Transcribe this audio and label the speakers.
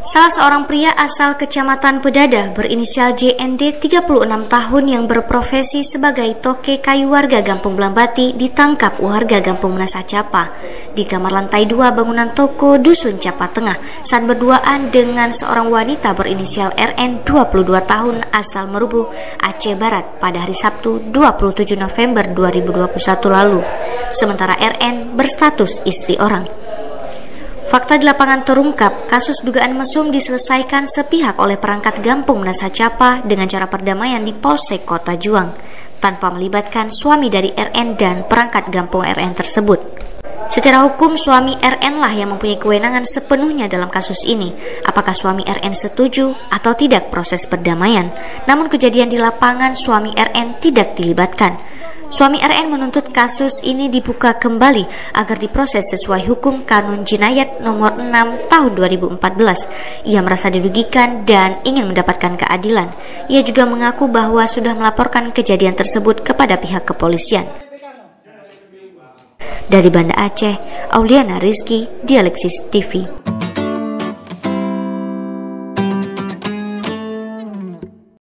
Speaker 1: Salah seorang pria asal Kecamatan Pedada berinisial JND 36 tahun yang berprofesi sebagai toke kayu warga Gampung Blambati ditangkap warga Gampung Menasa Capa di kamar lantai 2 bangunan toko Dusun Capa Tengah saat berduaan dengan seorang wanita berinisial RN 22 tahun asal Merubuh, Aceh Barat pada hari Sabtu 27 November 2021 lalu. Sementara RN berstatus istri orang. Fakta di lapangan terungkap, kasus dugaan mesum diselesaikan sepihak oleh perangkat Gampung Menasa Capa dengan cara perdamaian di Polsek Kota Juang, tanpa melibatkan suami dari RN dan perangkat Gampung RN tersebut. Secara hukum, suami RN lah yang mempunyai kewenangan sepenuhnya dalam kasus ini, apakah suami RN setuju atau tidak proses perdamaian. Namun kejadian di lapangan suami RN tidak dilibatkan. Suami RN menuntut kasus ini dibuka kembali agar diproses sesuai hukum Kanun Jinayat nomor 6 tahun 2014. Ia merasa dirugikan dan ingin mendapatkan keadilan. Ia juga mengaku bahwa sudah melaporkan kejadian tersebut kepada pihak kepolisian. Dari Banda Aceh, Auliana Rizky, Dialeksis TV.